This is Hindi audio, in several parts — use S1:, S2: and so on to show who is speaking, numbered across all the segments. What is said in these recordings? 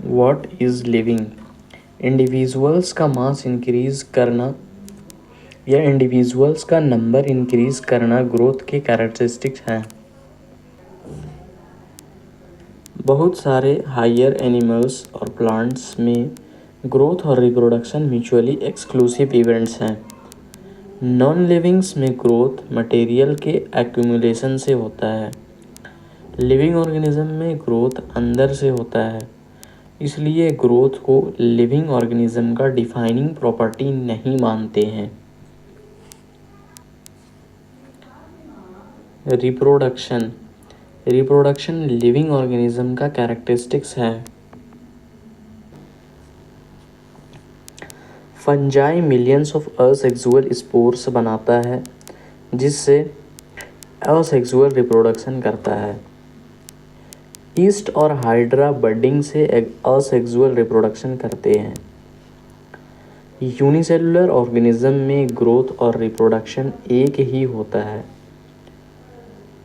S1: What is living? इंडिविजुअल्स का मास इंक्रीज करना या इंडिविजुअल्स का नंबर इंक्रीज करना ग्रोथ के कैरेक्टरिस्टिक्स हैं। बहुत सारे हायर एनिमल्स और प्लांट्स में ग्रोथ और रिप्रोडक्शन म्यूचुअली एक्सक्लूसिव इवेंट्स हैं। नॉन लिविंग्स में ग्रोथ मटेरियल के एक्यूमुलेशन से होता है। लिविंग ऑर्गेनिज्म में ग्रोथ अंदर से होता है, इसलिए ग्रोथ को लिविंग ऑर्गेनिज्म का डिफाइनिंग प्रॉपर्टी नहीं मानते हैं। रिप्रोडक्शन रिप्रोडक्शन लिविंग ऑर्गेनिज्म का कैरेक्टरिस्टिक्स है। Fungi millions of asexual spores बनाता है, जिससे असेक्सुअल रिप्रोडक्शन करता है। ईस्ट और हाइड्रा बडिंग से असेक्सुअल रिप्रोडक्शन करते हैं। यूनिसेलुलर ऑर्गेनिज्म में ग्रोथ और रिप्रोडक्शन एक ही होता है।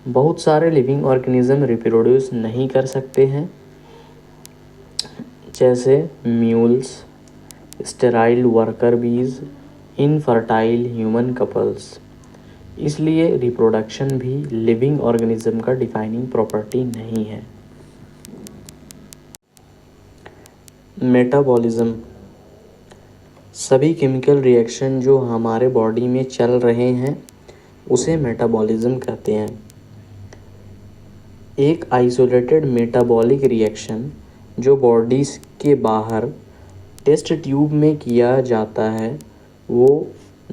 S1: बहुत सारे लिविंग ऑर्गेनिज्म रिप्रोड्यूस नहीं कर सकते हैं, जैसे म्यूल्स, स्टेराइल वर्कर बीज, इनफर्टाइल ह्यूमन कपल्स। इसलिए रिप्रोडक्शन भी लिविंग ऑर्गेनिज्म का डिफाइनिंग प्रॉपर्टी नहीं है। मेटाबॉलिज्म सभी केमिकल रिएक्शन जो हमारे बॉडी में चल रहे हैं उसे मेटाबॉलिज्म कहते हैं। एक आइसोलेटेड मेटाबॉलिक रिएक्शन जो बॉडी के बाहर टेस्ट ट्यूब में किया जाता है वो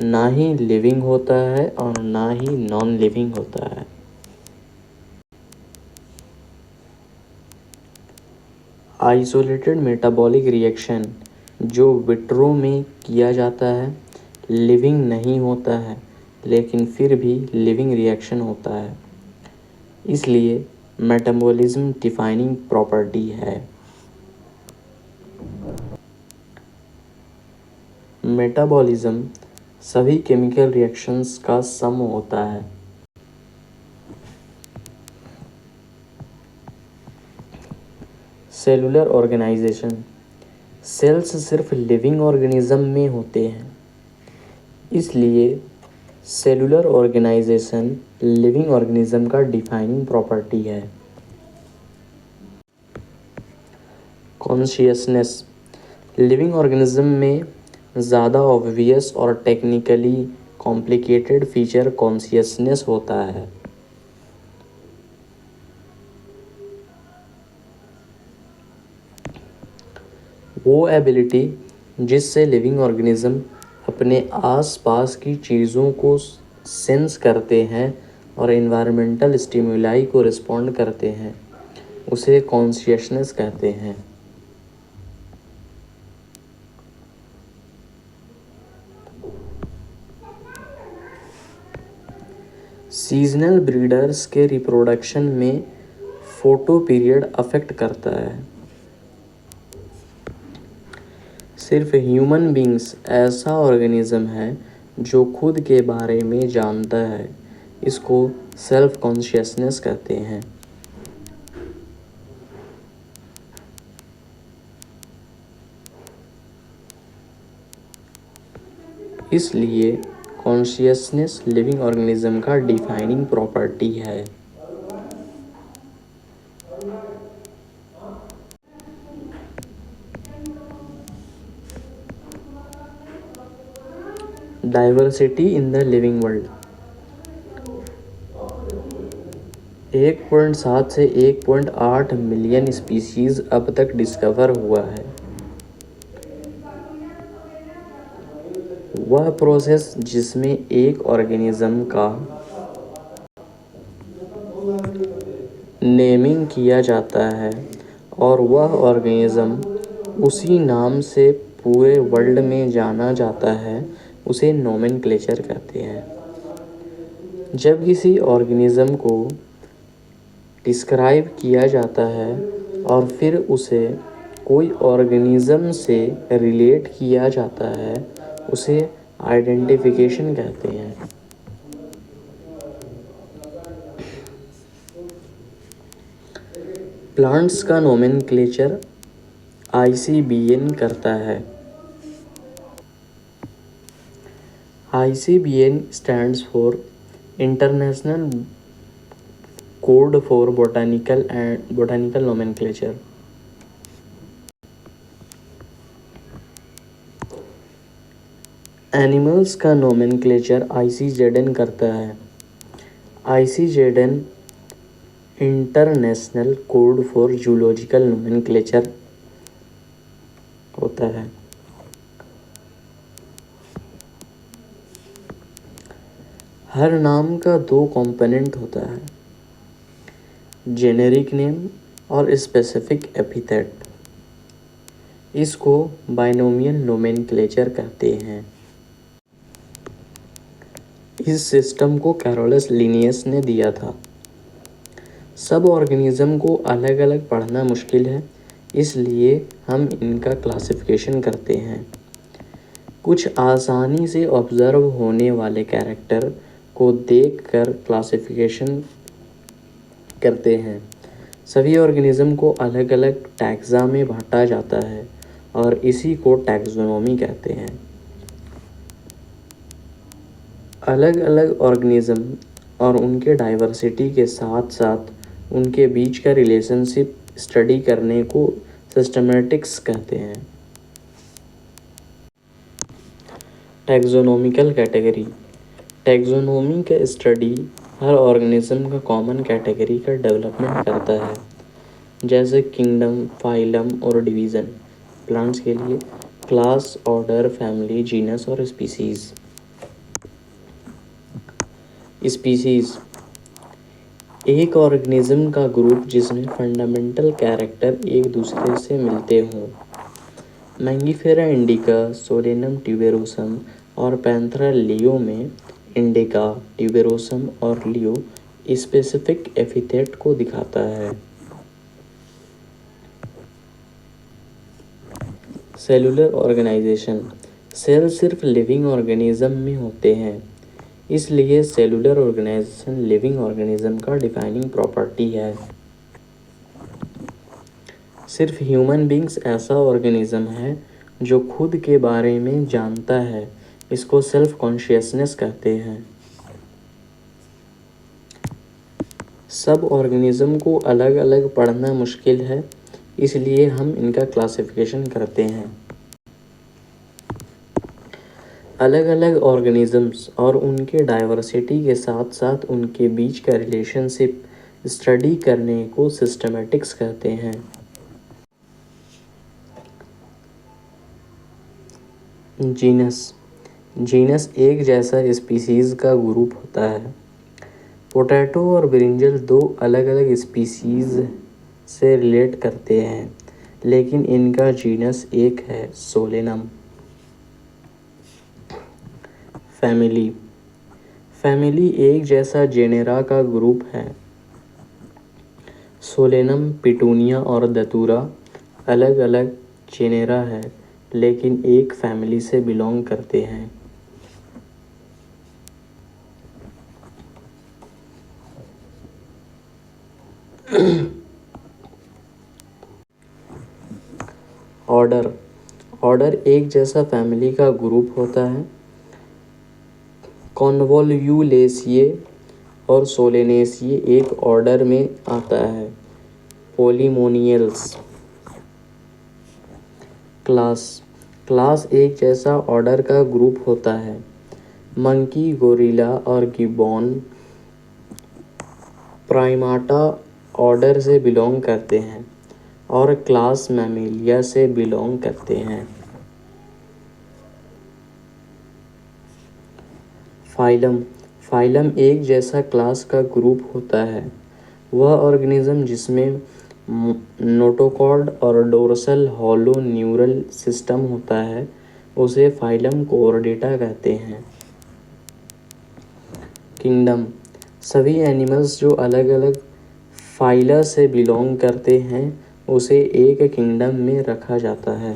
S1: ना ही लिविंग होता है और ना ही नॉन लिविंग होता है। आइसोलेटेड मेटाबॉलिक रिएक्शन जो विट्रो में किया जाता है लिविंग नहीं होता है, लेकिन फिर भी लिविंग रिएक्शन होता है, इसलिए मेटाबॉलिज्म डिफाइनिंग प्रॉपर्टी है। मेटाबॉलिज्म सभी केमिकल रिएक्शंस का सम होता है। सेलुलर ऑर्गेनाइजेशन सेल्स सिर्फ लिविंग ऑर्गेनिज्म में होते हैं, इसलिए सेलुलर ऑर्गेनाइजेशन लिविंग ऑर्गेनिज्म का डिफाइनिंग प्रॉपर्टी है। कॉन्शियसनेस लिविंग ऑर्गेनिज्म में ज़्यादा ऑब्वियस और टेक्निकली कॉम्प्लिकेटेड फीचर कॉन्शियसनेस होता है। वो एबिलिटी जिससे लिविंग ऑर्गेनिज्म अपने आसपास की चीज़ों को सेंस करते हैं और इन्वायरमेंटल स्टिमुलाई को रिस्पॉन्ड करते हैं, उसे कॉन्शियसनेस कहते हैं। सीजनल ब्रीडर्स के रिप्रोडक्शन में फोटो पीरियड अफेक्ट करता है। सिर्फ ह्यूमन बींग्स ऐसा ऑर्गेनिज्म है जो खुद के बारे में जानता है, इसको सेल्फ कॉन्शियसनेस कहते हैं। इसलिए कॉन्शियसनेस लिविंग ऑर्गेनिज्म का डिफाइनिंग प्रॉपर्टी है। Diversity in the living world 1.7 से 1.8 मिलियन स्पीशीज अब तक डिस्कवर हुआ है। वह प्रोसेस जिसमें एक ऑर्गेनिज्म का नेमिंग किया जाता है और वह ऑर्गेनिज्म उसी नाम से पूरे वर्ल्ड में जाना जाता है, उसे नोमेनक्लेचर कहते हैं। जब किसी ऑर्गेनिज्म को डिस्क्राइब किया जाता है और फिर उसे कोई ऑर्गेनिज्म से रिलेट किया जाता है, उसे आइडेंटिफिकेशन कहते हैं। प्लांट्स का नोमेनक्लेचर ICBN करता है। ICBN stands for International Code for Botanical Nomenclature। Animals का नोमेनक्लेचर ICZN करता है। ICZN international code for zoological nomenclature होता है। हर नाम का दो कंपोनेंट होता है, जेनेरिक नेम और स्पेसिफिक एपिथेट। इसको बाइनोमियल नोमेनक्लेचर कहते हैं। इस सिस्टम को कैरोलस लिनियस ने दिया था। सब ऑर्गेनिज्म को अलग अलग पढ़ना मुश्किल है, इसलिए हम इनका क्लासिफिकेशन करते हैं। कुछ आसानी से ऑब्जर्व होने वाले कैरेक्टर को देखकर क्लासिफिकेशन करते हैं। सभी ऑर्गेनिज्म को अलग अलग टैक्सा में बांटा जाता है और इसी को टैक्सोनॉमी कहते हैं। अलग अलग ऑर्गेनिज्म और उनके डाइवर्सिटी के साथ साथ उनके बीच का रिलेशनशिप स्टडी करने को सिस्टमैटिक्स कहते हैं। Taxonomical category. टैक्सोनॉमी का स्टडी हर ऑर्गेनिज्म का कॉमन कैटेगरी का डेवलपमेंट करता है, जैसे किंगडम, फाइलम और डिवीज़न। प्लांट्स के लिए क्लास, ऑर्डर, फैमिली, जीनस और स्पीसीज। स्पीसीज एक ऑर्गेनिज्म का ग्रुप जिसमें फंडामेंटल कैरेक्टर एक दूसरे से मिलते हों। मैंगीफेरा इंडिका, सोलेनम ट्यूबेरोसम और पैंथेरा लियो में इंडिका, ट्यूबेरोसम और लियो स्पेसिफिक एपिथेट को दिखाता है। Cellular organization. सेल सिर्फ लिविंग ऑर्गेनिज्म में होते हैं, इसलिए सेलुलर ऑर्गेनाइजेशन लिविंग ऑर्गेनिज्म का डिफाइनिंग प्रॉपर्टी है। सिर्फ ह्यूमन बींग्स ऐसा ऑर्गेनिज्म है जो खुद के बारे में जानता है, इसको सेल्फ कॉन्शियसनेस कहते हैं। सब ऑर्गेनिज्म को अलग अलग पढ़ना मुश्किल है, इसलिए हम इनका क्लासिफिकेशन करते हैं। अलग अलग ऑर्गेनिजम्स और उनके डाइवर्सिटी के साथ साथ उनके बीच का रिलेशनशिप स्टडी करने को सिस्टमैटिक्स कहते हैं। जीनस। जीनस एक जैसा स्पीसीज़ का ग्रुप होता है। पोटैटो और ब्रिंजल दो अलग अलग स्पीसीज़ से रिलेट करते हैं, लेकिन इनका जीनस एक है, सोलेनम। फैमिली। फैमिली एक जैसा जेनेरा का ग्रुप है। सोलेनम, पिटूनिया और दतूरा अलग अलग जेनेरा है, लेकिन एक फैमिली से बिलोंग करते हैं। ऑर्डर। ऑर्डर एक जैसा फैमिली का ग्रुप होता है। कॉन्वोल्यूलेसिए और सोलेनेसिए एक ऑर्डर में आता है। पोलीमोनियल्स। क्लास। क्लास एक जैसा ऑर्डर का ग्रुप होता है। मंकी, गोरिल्ला और गिबॉन प्राइमाटा ऑर्डर से बिलोंग करते हैं और क्लास मैमेलिया से बिलोंग करते हैं। फाइलम। फाइलम एक जैसा क्लास का ग्रुप होता है। वह ऑर्गेनिज्म जिसमें नोटोकॉर्ड और डोर्सल हॉलो न्यूरल सिस्टम होता है, उसे फाइलम कोर्डेटा कहते हैं। किंगडम। सभी एनिमल्स जो अलग अलग फाइला से बिलोंग करते हैं, उसे एक किंगडम में रखा जाता है।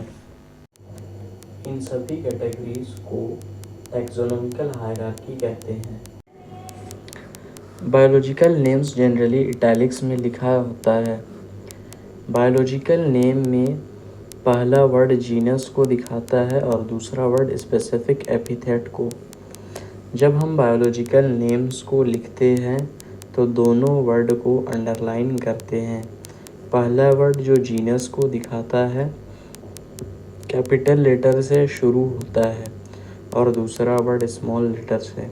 S1: इन सभी कैटेगरीज को टैक्सोनॉमिकल हायरार्की कहते हैं। बायोलॉजिकल नेम्स जनरली इटैलिक्स में लिखा होता है। बायोलॉजिकल नेम में पहला वर्ड जीनस को दिखाता है और दूसरा वर्ड स्पेसिफिक एपिथेट को। जब हम बायोलॉजिकल नेम्स को लिखते हैं तो दोनों वर्ड को अंडरलाइन करते हैं। पहला वर्ड जो जीनस को दिखाता है कैपिटल लेटर से शुरू होता है और दूसरा वर्ड स्मॉल लेटर से।